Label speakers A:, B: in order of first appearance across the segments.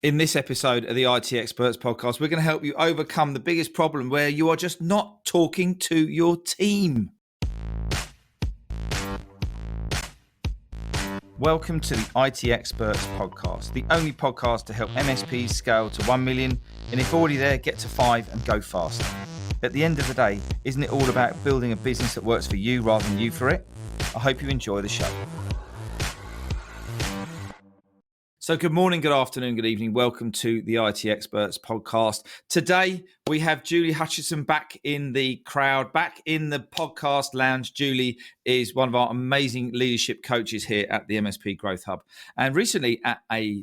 A: In this episode of the IT Experts podcast, we're going to help you overcome the biggest problem where you are just not talking to your team. Welcome to the IT Experts podcast, the only podcast to help MSPs scale to 1 million, and if already there, get to 5 and go faster. At the end of the day, isn't it all about building a business that works for you rather than you for it? I hope you enjoy the show. So good morning, good afternoon, good evening. Welcome to the IT Experts podcast. Today, we have Julie Hutchison back in the crowd, back in the podcast lounge. Julie is one of our amazing leadership coaches here at the MSP Growth Hub. And recently at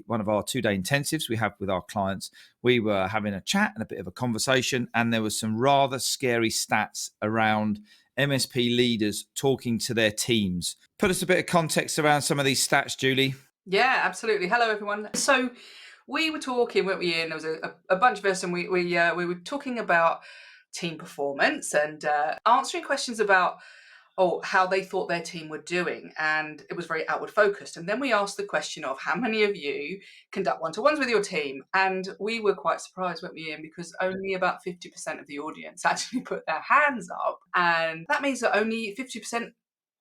A: one of our 2-day intensives we have with our clients, we were having a chat and a bit of a conversation, and there was some rather scary stats around MSP leaders talking to their teams. Put us a bit of context around some of these stats, Julie.
B: Yeah, absolutely. Hello, everyone. So we were talking, weren't we, Ian? There was a bunch of us, and we were talking about team performance and answering questions about how they thought their team were doing, and it was very outward focused. And then we asked the question of how many of you conduct one-to-ones with your team, and we were quite surprised, weren't we, Ian? Because only about 50% of the audience actually put their hands up, and that means that only 50%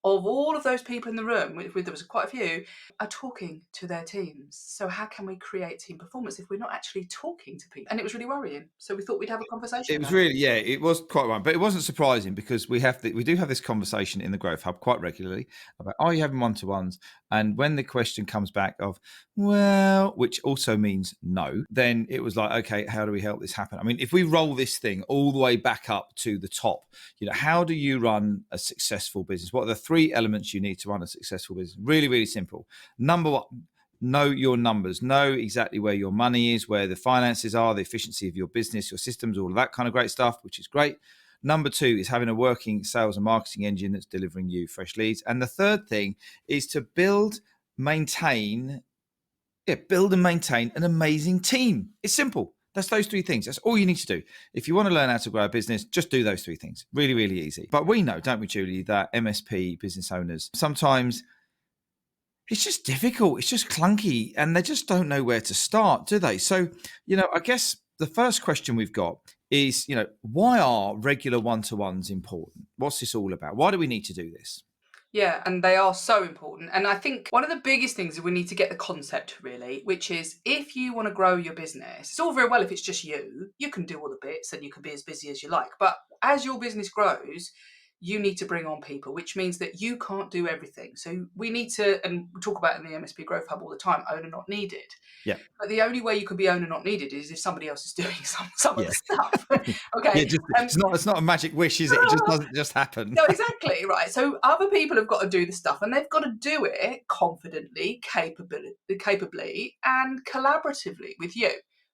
B: of all of those people in the room, there was quite a few, are talking to their teams. So how can we create team performance if we're not actually talking to people? And it was really worrying. So we thought we'd have a conversation.
A: It was really, it was quite one, but it wasn't surprising because we do have this conversation in the Growth Hub quite regularly about, are you having one-to-ones? And when the question comes back of, well, which also means no, then it was like, okay, how do we help this happen? I mean, if we roll this thing all the way back up to the top, how do you run a successful business? What are the 3 elements you need to run a successful business? Really, really simple. Number one, know your numbers, know exactly where your money is, where the finances are, the efficiency of your business, your systems, all of that kind of great stuff, which is great. Number 2 is having a working sales and marketing engine that's delivering you fresh leads. And the third thing is to build and maintain an amazing team. It's simple. That's those 3 things. That's all you need to do. If you want to learn how to grow a business, just do those 3 things. Really, really easy. But we know, don't we, Julie, that MSP business owners, sometimes it's just difficult. It's just clunky, and they just don't know where to start, do they? So, I guess the first question we've got is, why are regular one-to-ones important? What's this all about? Why do we need to do this?
B: Yeah, and they are so important. And I think one of the biggest things is we need to get the concept really, which is if you want to grow your business, it's all very well if it's just you can do all the bits and you can be as busy as you like. But as your business grows, you need to bring on people, which means that you can't do everything. So we need to, and we talk about in the MSP Growth Hub all the time, owner not needed.
A: Yeah.
B: But the only way you can be owner not needed is if somebody else is doing some of the stuff. Okay.
A: It's not a magic wish, is it? It just doesn't just happen.
B: No, exactly, right. So other people have got to do the stuff, and they've got to do it confidently, capably, and collaboratively with you.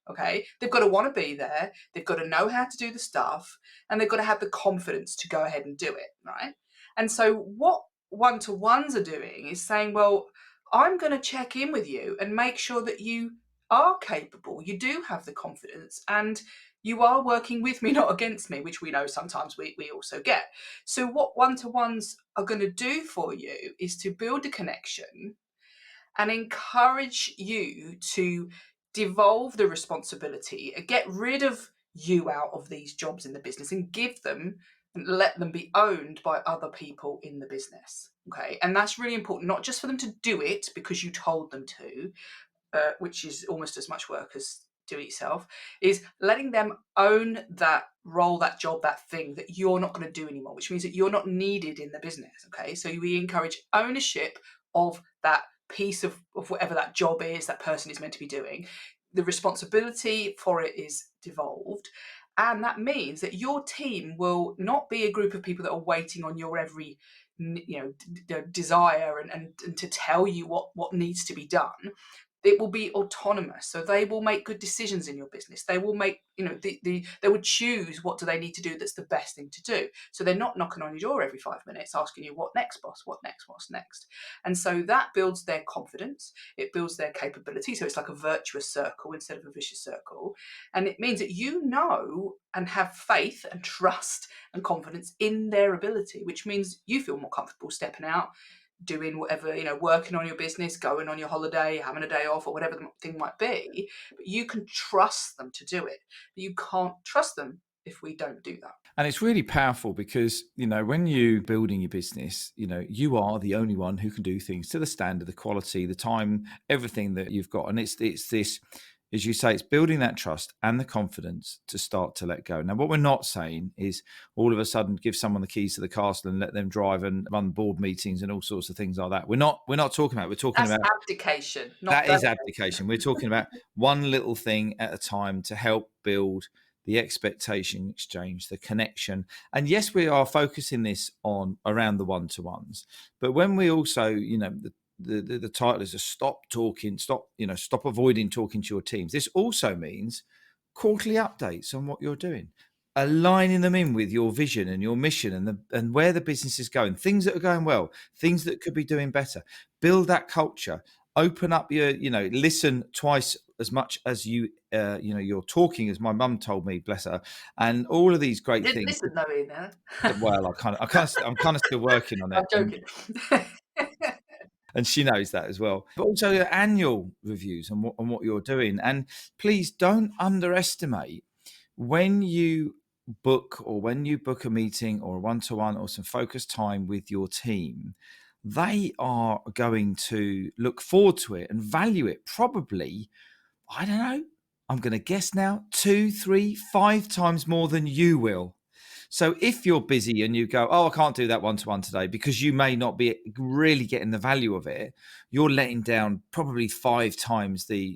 B: Okay, they've got to want to be there, they've got to know how to do the stuff, and they've got to have the confidence to go ahead and do it, right? And so what one-to-ones are doing is saying, well, I'm going to check in with you and make sure that you are capable, you do have the confidence, and you are working with me, not against me, which we know sometimes we also get. So what one-to-ones are going to do for you is to build a connection and encourage you to devolve the responsibility, get rid of you out of these jobs in the business and give them and let them be owned by other people in the business. Okay. And that's really important, not just for them to do it because you told them to, which is almost as much work as do it yourself, is letting them own that role, that job, that thing that you're not going to do anymore, which means that you're not needed in the business. Okay. So we encourage ownership of that piece of whatever that job is that person is meant to be doing. The responsibility for it is devolved. And that means that your team will not be a group of people that are waiting on your every desire and to tell you what needs to be done. It will be autonomous, so they will make good decisions in your business. They will make, they will choose what do they need to do that's the best thing to do. So they're not knocking on your door every 5 minutes asking you, what next, boss? What next? What's next? And so that builds their confidence. It builds their capability. So it's like a virtuous circle instead of a vicious circle. And it means that you know and have faith and trust and confidence in their ability, which means you feel more comfortable stepping out, doing whatever, working on your business, going on your holiday, having a day off, or whatever the thing might be. But you can trust them to do it. But you can't trust them if we don't do that.
A: And it's really powerful because, when you building your business, you are the only one who can do things to the standard, the quality, the time, everything that you've got. And it's this, as you say, it's building that trust and the confidence to start to let go. Now, what we're not saying is all of a sudden give someone the keys to the castle and let them drive and run board meetings and all sorts of things like that. We're not talking about, we're talking
B: That's
A: about
B: abdication, not
A: that is
B: delegation.
A: abdication. We're talking about one little thing at a time to help build the expectation exchange, the connection. And yes, we are focusing this on around the one-to-ones, but when we also, the title is a stop avoiding talking to your teams. This also means quarterly updates on what you're doing, aligning them in with your vision and your mission and where the business is going, things that are going well, things that could be doing better. Build that culture. Open up your, listen twice as much as you're talking, as my mum told me, bless her, and all of these great
B: Didn't
A: things.
B: listen though, Ian.
A: Well, I'm kind of still working on it.
B: I'm joking.
A: And she knows that as well. But also your annual reviews on what you're doing. And please don't underestimate when you book a meeting or a one-to-one or some focused time with your team, they are going to look forward to it and value it probably, I don't know, I'm going to guess now, 2, 3, 5 times more than you will. So if you're busy and you go, oh, I can't do that one-to-one today because you may not be really getting the value of it, you're letting down probably 5 times the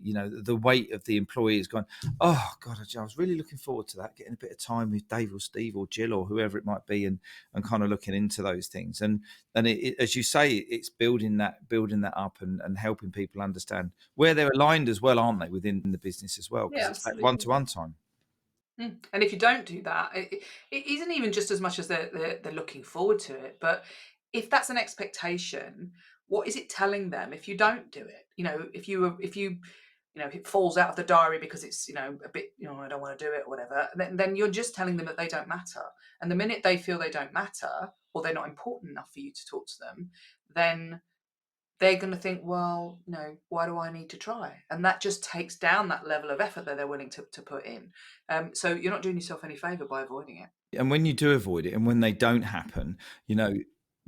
A: weight of the employee is going, oh, God, I was really looking forward to that, getting a bit of time with Dave or Steve or Jill or whoever it might be and kind of looking into those things. And as you say, it's building that up and helping people understand where they're aligned as well, aren't they, within the business as well? Because
B: Yeah,
A: it's that
B: absolutely.
A: one-to-one time.
B: And if you don't do that, it isn't even just as much as they're looking forward to it, but if that's an expectation, what is it telling them if you don't do it? If it falls out of the diary because it's a bit I don't want to do it or whatever, then you're just telling them that they don't matter. And the minute they feel they don't matter or they're not important enough for you to talk to them, then they're going to think, well, why do I need to try? And that just takes down that level of effort that they're willing to put in. So you're not doing yourself any favor by avoiding it.
A: And when you do avoid it and when they don't happen,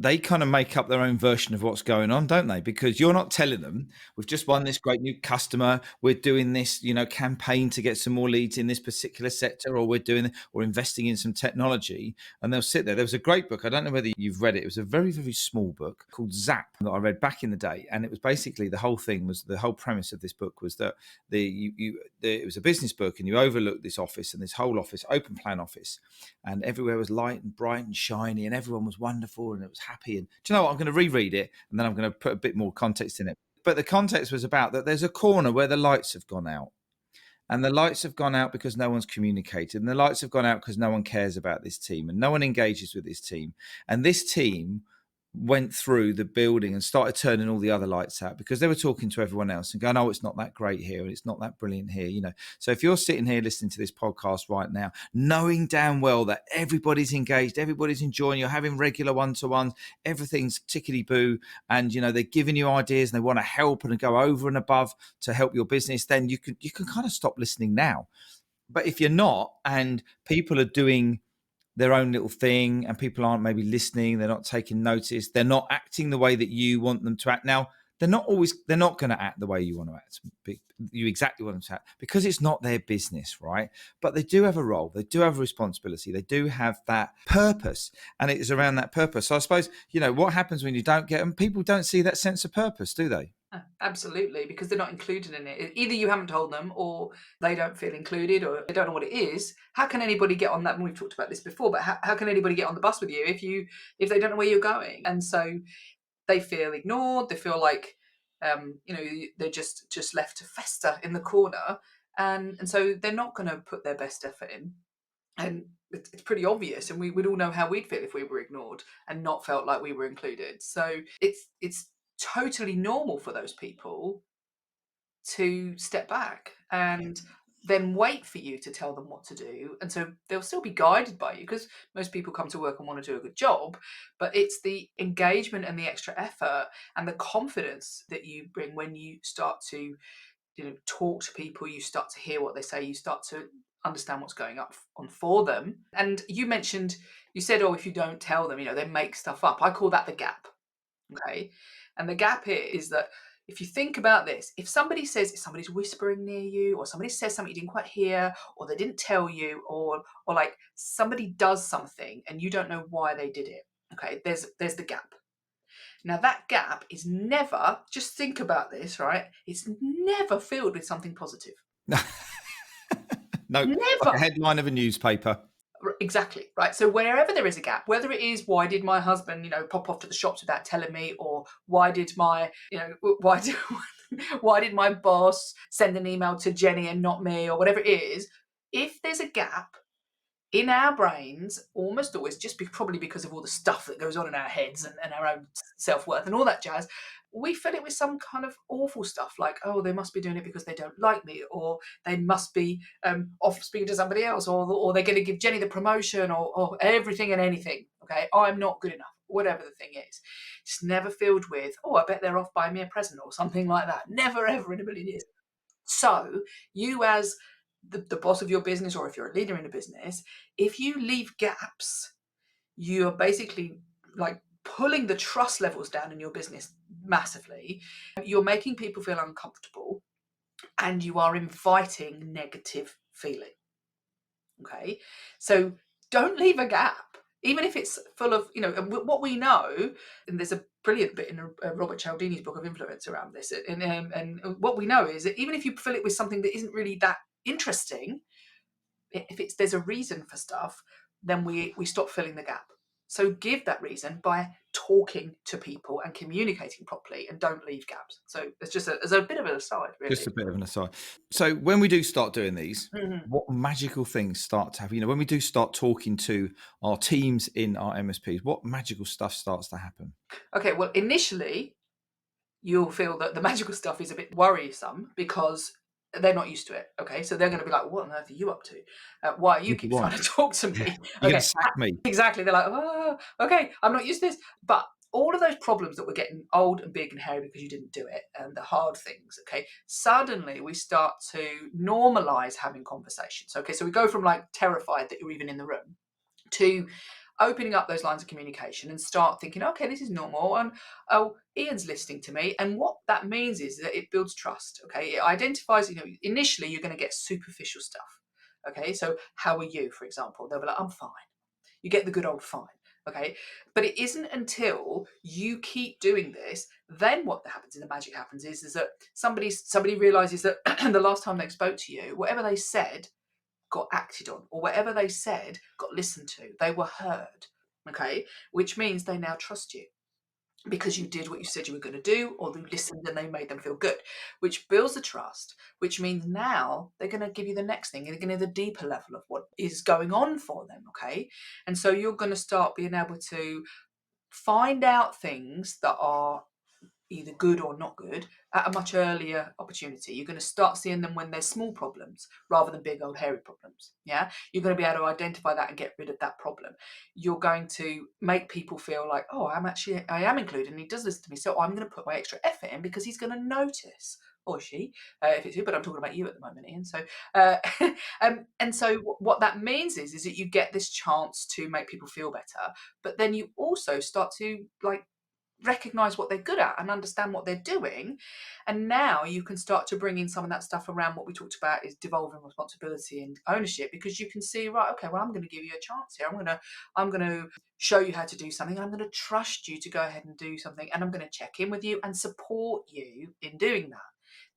A: they kind of make up their own version of what's going on, don't they? Because you're not telling them, we've just won this great new customer, we're doing this, campaign to get some more leads in this particular sector, or we're investing in some technology, and they'll sit there. There was a great book, I don't know whether you've read it. It was a very, very small book called Zap that I read back in the day. And it was basically the whole premise of this book was that it was a business book and you overlooked this office and this whole office, open plan office, and everywhere was light and bright and shiny and everyone was wonderful and it was happy. And do you know what? I'm going to reread it and then I'm going to put a bit more context in it. But the context was about that there's a corner where the lights have gone out. And the lights have gone out because no one's communicated. And the lights have gone out because no one cares about this team and no one engages with this team. And this team went through the building and started turning all the other lights out because they were talking to everyone else and going, oh, it's not that great here and it's not that brilliant here, So if you're sitting here listening to this podcast right now, knowing damn well that everybody's engaged, everybody's enjoying, you're having regular one-to-ones, everything's tickety-boo, and they're giving you ideas and they want to help and go over and above to help your business, then you can kind of stop listening now. But if you're not, and people are doing their own little thing and people aren't maybe listening, they're not taking notice, they're not acting the way that you want them to act. Now, they're not going to act the way you want to act, you exactly want them to act, because it's not their business, right? But they do have a role, they do have a responsibility, they do have that purpose, and it is around that purpose. So I suppose, what happens when you don't get them? People don't see that sense of purpose, do they?
B: Absolutely, because they're not included in it. Either you haven't told them or they don't feel included or they don't know what it is. How can anybody get on that? And we've talked about this before, but how can anybody get on the bus with you if they don't know where you're going? And so they feel ignored, they feel like they're just left to fester in the corner, and so they're not going to put their best effort in. And it's pretty obvious, and we would all know how we'd feel if we were ignored and not felt like we were included. So it's totally normal for those people to step back. And then wait for you to tell them what to do. And so they'll still be guided by you, because most people come to work and want to do a good job. But it's the engagement and the extra effort and the confidence that you bring when you start to, talk to people, you start to hear what they say, you start to understand what's going on for them. And you said, oh, if you don't tell them, they make stuff up. I call that the gap. Okay. And the gap here is that if you think about this, if somebody's whispering near you, or somebody says something you didn't quite hear, or they didn't tell you, or like somebody does something and you don't know why they did it. Okay, there's the gap. Now that gap is never, just think about this, right? It's never filled with something positive.
A: No, like
B: Never.
A: a headline of a newspaper.
B: Exactly, right. So wherever there is a gap, whether it is, why did my husband, pop off to the shops without telling me, or why did my, why did my boss send an email to Jenny and not me, or whatever it is, if there's a gap in our brains, almost always, probably because of all the stuff that goes on in our heads and our own self-worth and all that jazz, we fill it with some kind of awful stuff like, oh, they must be doing it because they don't like me, or they must be off speaking to somebody else, or they're going to give Jenny the promotion, or everything and anything. Okay, I'm not good enough, whatever the thing is. It's never filled with, oh, I bet they're off buying me a present or something like that. Never, ever in a million years. So you, as the boss of your business, or if you're a leader in a business, if you leave gaps, you're basically like pulling the trust levels down in your business massively. You're making people feel uncomfortable, and you are inviting negative feeling. Okay, so don't leave a gap, even if it's full of, and what we know, and there's a brilliant bit in Robert Cialdini's book of Influence around this, and what we know is that even if you fill it with something that isn't really that interesting, if there's a reason for stuff, then we stop filling the gap. So give that reason by talking to people and communicating properly, and don't leave gaps. So it's just as a bit of an aside, really.
A: Just a bit of an aside. So when we do start doing these,
B: Mhm.
A: what magical things start to happen? When we do start talking to our teams in our MSPs, what magical stuff starts to happen?
B: Okay, well, initially, you'll feel that the magical stuff is a bit worrisome because they're not used to it. Okay, so they're going to be like, what on earth are you up to? Why you keep trying to talk to me?
A: You're going
B: Okay,
A: to sack me.
B: exactly. They're like, oh, okay, I'm not used to this. But all of those problems that were getting old and big and hairy because you didn't do it, and the hard things, okay, suddenly we start to normalize having conversations. Okay, so we go from like terrified that you're even in the room to opening up those lines of communication and start thinking, okay, this is normal, and oh, Ian's listening to me. And what that means is that it builds trust. Okay, it identifies, initially you're going to get superficial stuff. Okay, so how are you, for example? They'll be like, I'm fine. You get the good old fine. Okay, but it isn't until you keep doing this, then what happens, and the magic happens, is that somebody realizes that the last time they spoke to you, whatever they said got acted on, or whatever they said got listened to, they were heard. Okay, which means they now trust you because you did what you said you were going to do, or you listened and they made them feel good, which builds the trust, which means now they're going to give you the next thing, and they're going to the deeper level of what is going on for them. Okay, and so you're going to start being able to find out things that are either good or not good at a much earlier opportunity. You're going to start seeing them when there's small problems rather than big old hairy problems. Yeah, you're going to be able to identify that and get rid of that problem. You're going to make people feel like, oh, I am included, and he does listen to me, so I'm going to put my extra effort in because he's going to notice, or she, if it's you, but I'm talking about you at the moment, Ian. So, and so what that means is that you get this chance to make people feel better, but then you also start to recognize what they're good at and understand what they're doing. And now you can start to bring in some of that stuff around what we talked about, is devolving responsibility and ownership, because you can see, right, okay, well, I'm going to give you a chance here. I'm going to show you how to do something. I'm going to trust you to go ahead and do something, and I'm going to check in with you and support you in doing that.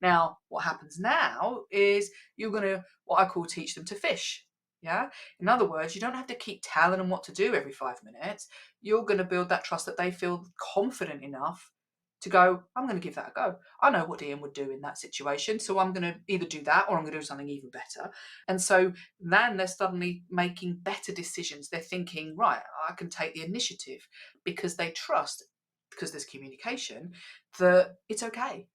B: Now, what happens now is you're going to, what I call, teach them to fish. Yeah. In other words, you don't have to keep telling them what to do every 5 minutes. You're going to build that trust that they feel confident enough to go, I'm going to give that a go. I know what Ian would do in that situation, so I'm going to either do that or I'm going to do something even better. And so then they're suddenly making better decisions. They're thinking, right, I can take the initiative, because they trust, because there's communication, that it's okay.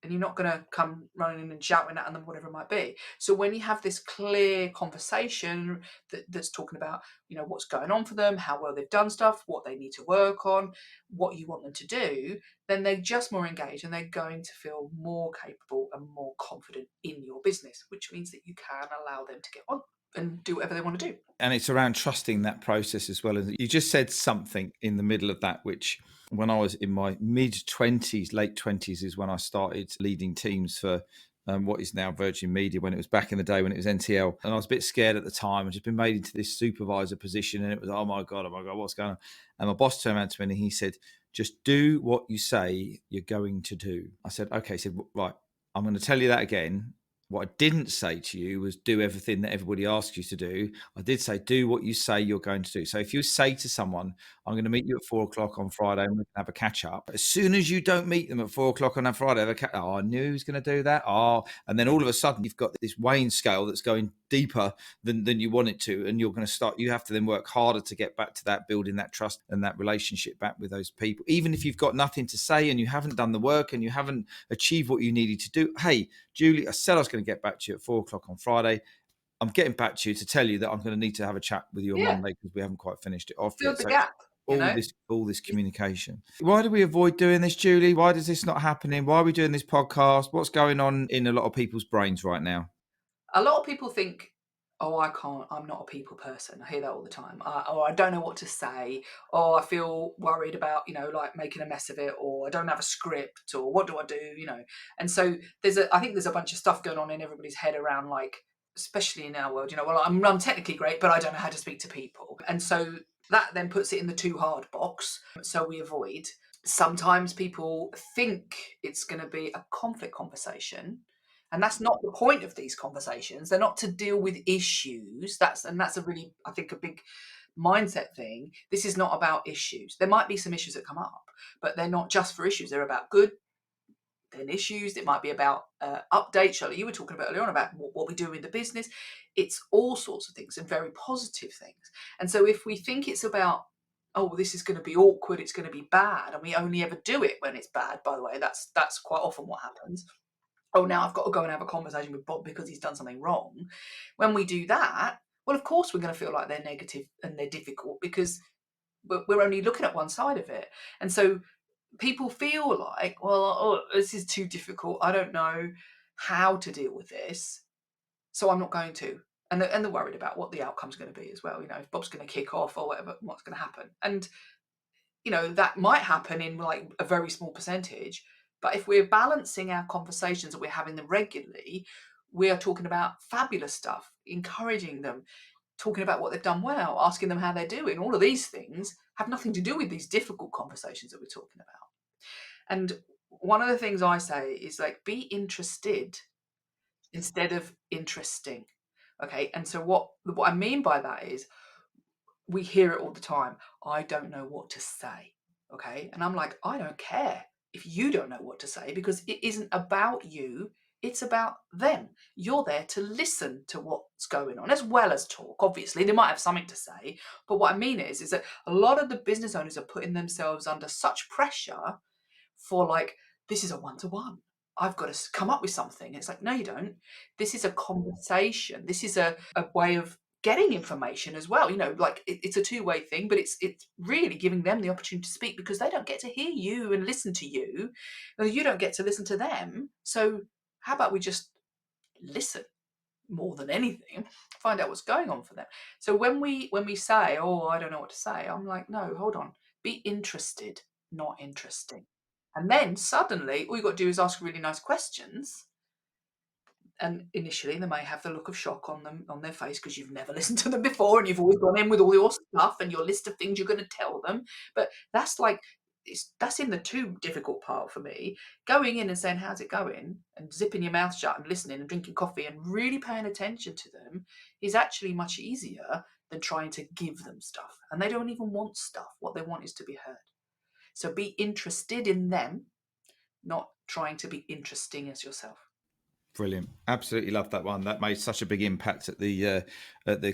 B: and you're not going to come running and shouting at them, whatever it might be. So when you have this clear conversation that's talking about, what's going on for them, how well they've done stuff, what they need to work on, what you want them to do, then they're just more engaged and they're going to feel more capable and more confident in your business, which means that you can allow them to get on and do whatever they want to do.
A: And it's around trusting that process as well. And you just said something in the middle of that, which when I was in my mid-20s, late 20s is when I started leading teams for what is now Virgin Media, when it was back in the day when it was NTL. And I was a bit scared at the time. I'd just been made into this supervisor position and it was, oh my God, what's going on? And my boss turned around to me and he said, just do what you say you're going to do. I said, okay. He said, right, I'm going to tell you that again. What I didn't say to you was do everything that everybody asks you to do. I did say, do what you say you're going to do. So if you say to someone, I'm going to meet you at 4:00 on Friday and we can have a catch up. As soon as you don't meet them at 4:00 on a Friday, I knew he was going to do that. And then all of a sudden you've got this weighing scale that's going deeper than you want it to. And you're going to start, you have to then work harder to get back to that, building that trust and that relationship back with those people. Even if you've got nothing to say and you haven't done the work and you haven't achieved what you needed to do. Hey, Julie, I said I was going to get back to you at 4:00 on Friday. I'm getting back to you to tell you that I'm going to need to have a chat with you on
B: Yeah,
A: Monday because we haven't quite finished it off
B: fill
A: yet.
B: the
A: So
B: gap,
A: all this communication. Why do we avoid doing this, Julie? Why does this not happening? Why are we doing this podcast? What's going on in a lot of people's brains right now?
B: A lot of people think, oh, I'm not a people person. I hear that all the time. Or I don't know what to say. Or I feel worried about, like making a mess of it. Or I don't have a script. Or what do I do? And so I think there's a bunch of stuff going on in everybody's head around, like, especially in our world, well, I'm technically great, but I don't know how to speak to people. And so that then puts it in the too hard box. So we avoid. Sometimes people think it's going to be a conflict conversation. And that's not the point of these conversations. They're not to deal with issues. That's a really, I think, a big mindset thing. This is not about issues. There might be some issues that come up, but they're not just for issues. They're about good, then issues. It might be about updates. Charlotte, you were talking about earlier on about what we do in the business. It's all sorts of things and very positive things. And so if we think it's about, oh, this is going to be awkward, it's going to be bad, and we only ever do it when it's bad, by the way, that's quite often what happens. Oh, now I've got to go and have a conversation with Bob because he's done something wrong. When we do that, well, of course, we're going to feel like they're negative and they're difficult because we're only looking at one side of it. And so people feel like, well, oh, this is too difficult. I don't know how to deal with this, so I'm not going to. And they're worried about what the outcome's going to be as well. If Bob's going to kick off or whatever, what's going to happen. And that might happen in like a very small percentage, but if we're balancing our conversations and we're having them regularly, we are talking about fabulous stuff, encouraging them, talking about what they've done well, asking them how they're doing. All of these things have nothing to do with these difficult conversations that we're talking about. And one of the things I say is, like, be interested instead of interesting. Okay. And so what I mean by that is, we hear it all the time. I don't know what to say. Okay. And I'm like, I don't care if you don't know what to say, because it isn't about you. It's about them. You're there to listen to what's going on as well as talk. Obviously, they might have something to say. But what I mean is that a lot of the business owners are putting themselves under such pressure for, like, this is a one-to-one. I've got to come up with something. It's like, no, you don't. This is a conversation. This is a way of getting information as well. Like, it's a two-way thing, but it's really giving them the opportunity to speak, because they don't get to hear you and listen to you, or you don't get to listen to them. So how about we just listen more than anything, find out what's going on for them. So when we say, oh, I don't know what to say, I'm like, no, hold on, be interested, not interesting. And then suddenly all you've got to do is ask really nice questions. And initially they may have the look of shock on their face, because you've never listened to them before and you've always gone in with all your stuff and your list of things you're going to tell them. But that's in the too difficult part for me. Going in and saying, how's it going, and zipping your mouth shut and listening and drinking coffee and really paying attention to them is actually much easier than trying to give them stuff. And they don't even want stuff. What they want is to be heard. So be interested in them, not trying to be interesting as yourself.
A: Brilliant. Absolutely love that one. That made such a big impact at the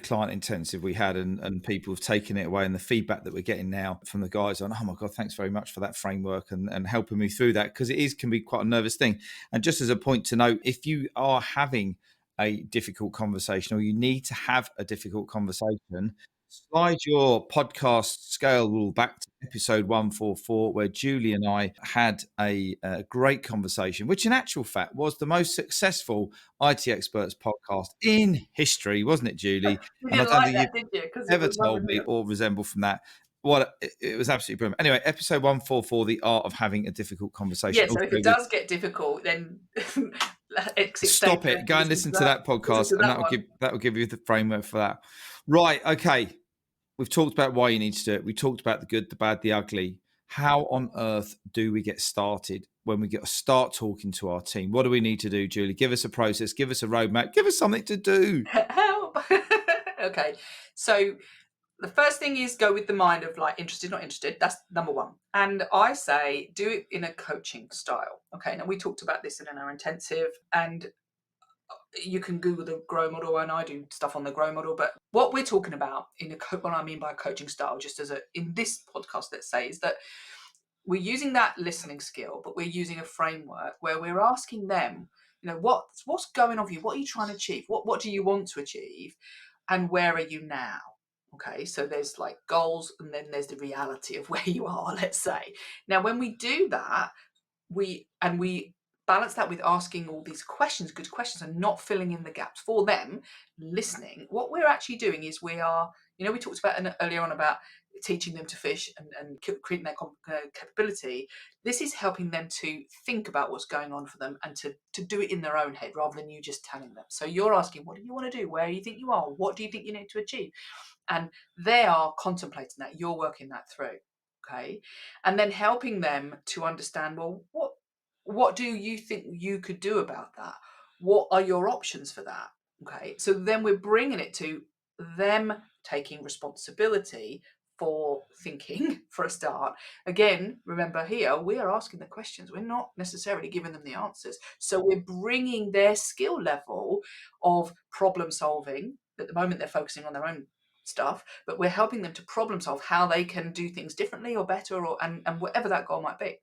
A: client intensive we had, and people have taken it away, and the feedback that we're getting now from the guys on, oh my God, thanks very much for that framework and helping me through that, because can be quite a nervous thing. And just as a point to note, if you are having a difficult conversation, or you need to have a difficult conversation, slide your podcast scale rule back to episode 144, where Julie and I had a great conversation, which in actual fact was the most successful IT Experts podcast in history, wasn't it, Julie?
B: You
A: And I
B: didn't
A: don't
B: like
A: think
B: that,
A: you've
B: did you? Because it
A: ever
B: was
A: told
B: rubbing
A: me
B: me.
A: or resemble from that. It was absolutely brilliant. Anyway, episode 144, the art of having a difficult conversation.
B: Yeah, so
A: Also
B: if it
A: with
B: does get difficult, then exit stage
A: stop it, go
B: and
A: and listen to that
B: listen
A: podcast,
B: to
A: and
B: that one.
A: that will give you the framework for that. Right, okay. We've talked about why you need to do it. We talked about the good, the bad, the ugly. How on earth do we get started when we get to start talking to our team? What do we need to do, Julie? Give us a process, give us a roadmap, give us something to do.
B: Help. Okay, so the first thing is go with the mind of like interested, not interested. That's number one. And I say do it in a coaching style. Okay, now we talked about this in our intensive, and you can Google the Grow model, and I do stuff on the Grow model. But what we're talking about what I mean by coaching style, just as in this podcast, let's say, is that we're using that listening skill, but we're using a framework where we're asking them, what's going on for you? What are you trying to achieve? What do you want to achieve? And where are you now? Okay, so there's like goals, and then there's the reality of where you are, let's say. Now, when we do that, we balance that with asking all these questions, good questions, and not filling in the gaps for them, listening. What we're actually doing is we talked about earlier on about teaching them to fish and creating their capability. This is helping them to think about what's going on for them and to do it in their own head rather than you just telling them. So you're asking, what do you want to do? Where do you think you are? What do you think you need to achieve? And they are contemplating that. You're working that through. Okay. And then helping them to understand, well, what do you think you could do about that? What are your options for that? Okay. So then we're bringing it to them taking responsibility for thinking for a start. Again, remember here, we are asking the questions. We're not necessarily giving them the answers. So we're bringing their skill level of problem solving. At the moment, they're focusing on their own stuff, but we're helping them to problem solve how they can do things differently or better, and whatever that goal might be.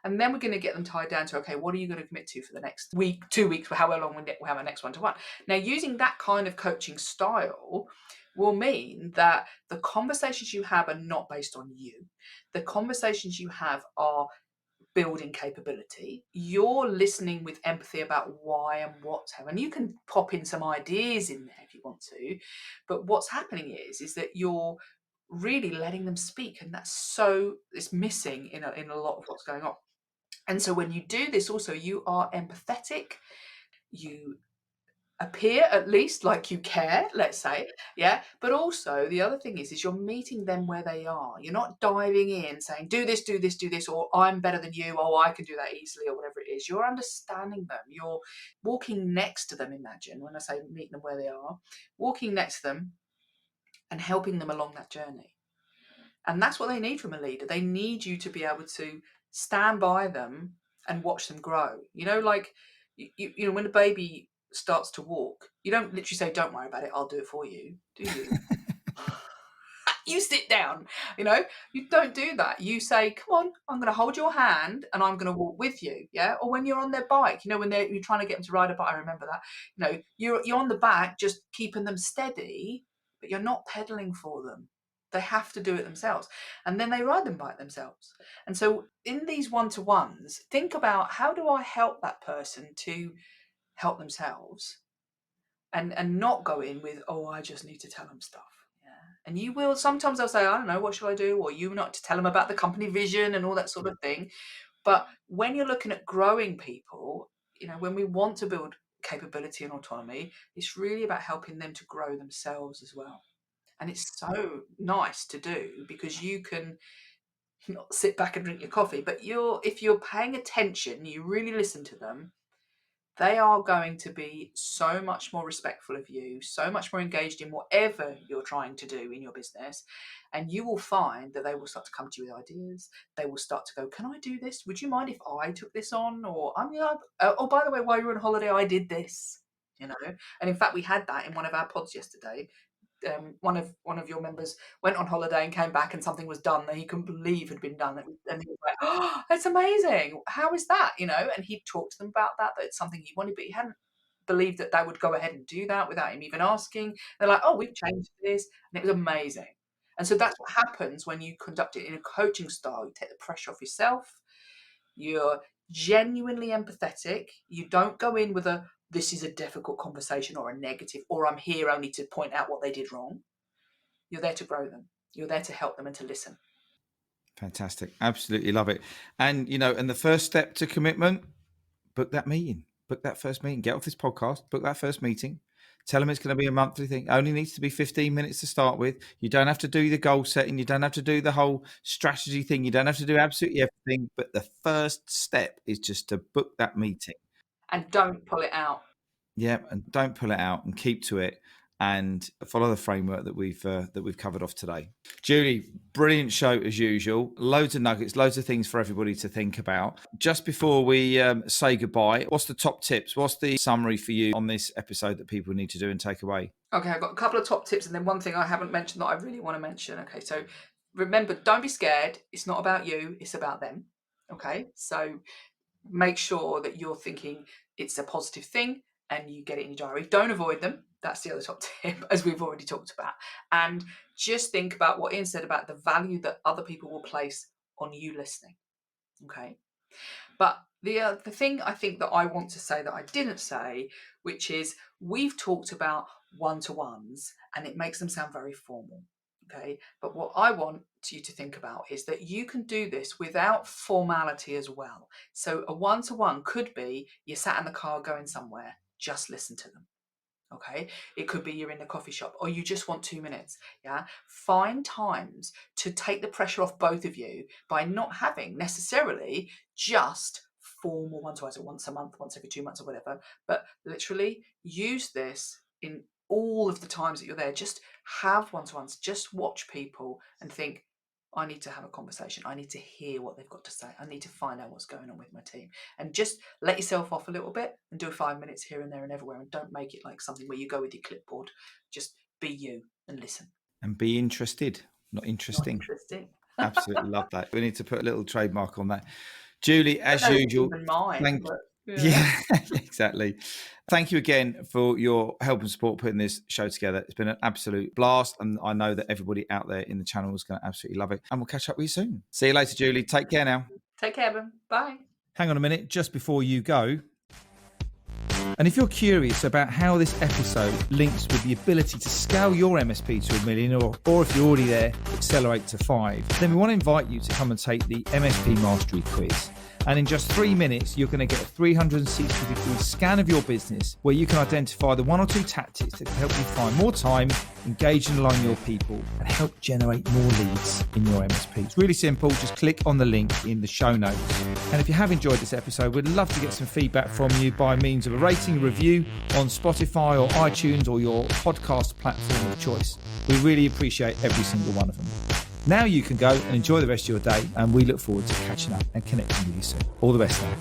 B: And then we're going to get them tied down to, okay, what are you going to commit to for the next week, 2 weeks, for however long we have our next one-to-one. Now, using that kind of coaching style will mean that the conversations you have are not based on you. The conversations you have are building capability. You're listening with empathy about why and what's happening. And you can pop in some ideas in there if you want to, but what's happening is that you're really letting them speak, and it's missing in a lot of what's going on. And so when you do this, also you are empathetic. You appear at least like you care, let's say, yeah. But also the other thing is you're meeting them where they are. You're not diving in saying, do this, do this, do this, or I'm better than you, or I can do that easily, or whatever it is. You're understanding them. You're walking next to them. Imagine when I say meeting them where they are, walking next to them and helping them along that journey. And that's what they need from a leader. They need you to be able to stand by them and watch them grow. Like when a baby starts to walk, you don't literally say, don't worry about it, I'll do it for you, do you? You sit down, you don't do that. You say, come on, I'm going to hold your hand and I'm going to walk with you. Yeah. Or when you're on their bike, when you're trying to get them to ride a bike, I remember that, you're on the back, just keeping them steady, but you're not pedaling for them. They have to do it themselves. And then they ride them bike themselves. And so in these one-to-ones, think about, how do I help that person to help themselves, and not go in with, oh, I just need to tell them stuff. And you will, sometimes they'll say, I don't know, what should I do? Or you not to tell them about the company vision and all that sort of thing. But when you're looking at growing people, when we want to build capability and autonomy, it's really about helping them to grow themselves as well. And it's so nice to do, because you can not sit back and drink your coffee, but if you're paying attention, you really listen to them, they are going to be so much more respectful of you, so much more engaged in whatever you're trying to do in your business. And you will find that they will start to come to you with ideas. They will start to go, can I do this? Would you mind if I took this on? Or, oh, by the way, while you're on holiday, I did this, you know? And in fact, we had that in one of our pods yesterday. One of your members went on holiday and came back and something was done that he couldn't believe had been done, and he was like, oh, that's amazing, how is that, and he talked to them about that it's something he wanted, but he hadn't believed that they would go ahead and do that without him even asking. They're like, oh, we've changed this, and it was amazing. And so that's what happens when you conduct it in a coaching style. You take the pressure off yourself, you're genuinely empathetic, you don't go in with this is a difficult conversation or a negative, or I'm here only to point out what they did wrong. You're there to grow them. You're there to help them and to listen.
A: Fantastic. Absolutely love it. And, and the first step to commitment, book that meeting, book that first meeting, get off this podcast, book that first meeting, tell them it's going to be a monthly thing. Only needs to be 15 minutes to start with. You don't have to do the goal setting. You don't have to do the whole strategy thing. You don't have to do absolutely everything. But the first step is just to book that meeting.
B: And don't pull it out.
A: Yeah, and don't pull it out, and keep to it, and follow the framework that we've covered off today. Julie, brilliant show as usual. Loads of nuggets, loads of things for everybody to think about. Just before we say goodbye, what's the top tips? What's the summary for you on this episode that people need to do and take away?
B: Okay, I've got a couple of top tips, and then one thing I haven't mentioned that I really want to mention. Okay, so remember, don't be scared. It's not about you, it's about them. Okay, so make sure that you're thinking it's a positive thing and you get it in your diary. Don't avoid them. That's the other top tip, as we've already talked about. And just think about what Ian said about the value that other people will place on you listening. Okay. But the thing I think that I want to say that I didn't say, which is we've talked about one-to-ones and it makes them sound very formal. Okay. But what I want you to think about is that you can do this without formality as well. So a one-to-one could be you sat in the car going somewhere, just listen to them. Okay, it could be you're in the coffee shop or you just want 2 minutes. Yeah, find times to take the pressure off both of you by not having necessarily just formal one-to-ones, once a month, once every 2 months or whatever, but literally use this in all of the times that you're there. Just have one-to-ones, just watch people and think, I need to have a conversation. I need to hear what they've got to say. I need to find out what's going on with my team. And just let yourself off a little bit and do 5 minutes here and there and everywhere. And don't make it like something where you go with your clipboard. Just be you and listen.
A: And be interested, not interesting.
B: Not interesting.
A: Absolutely love that. We need to put a little trademark on that. Julie, as usual. Yeah, exactly. Thank you again for your help and support putting this show together. It's been an absolute blast, and I know that everybody out there in the channel is going to absolutely love it. And we'll catch up with you soon. See you later, Julie. Take care now.
B: Take care, Ben. Bye.
A: Hang on a minute, just before you go. And if you're curious about how this episode links with the ability to scale your MSP to $1 million, or if you're already there, accelerate to 5, then we want to invite you to come and take the MSP Mastery Quiz. And in just 3 minutes, you're going to get a 360-degree scan of your business where you can identify the 1 or 2 tactics that can help you find more time, engage and align your people, and help generate more leads in your MSP. It's really simple. Just click on the link in the show notes. And if you have enjoyed this episode, we'd love to get some feedback from you by means of a rating and review on Spotify or iTunes or your podcast platform of choice. We really appreciate every single one of them. Now you can go and enjoy the rest of your day, and we look forward to catching up and connecting with you soon. All the best now.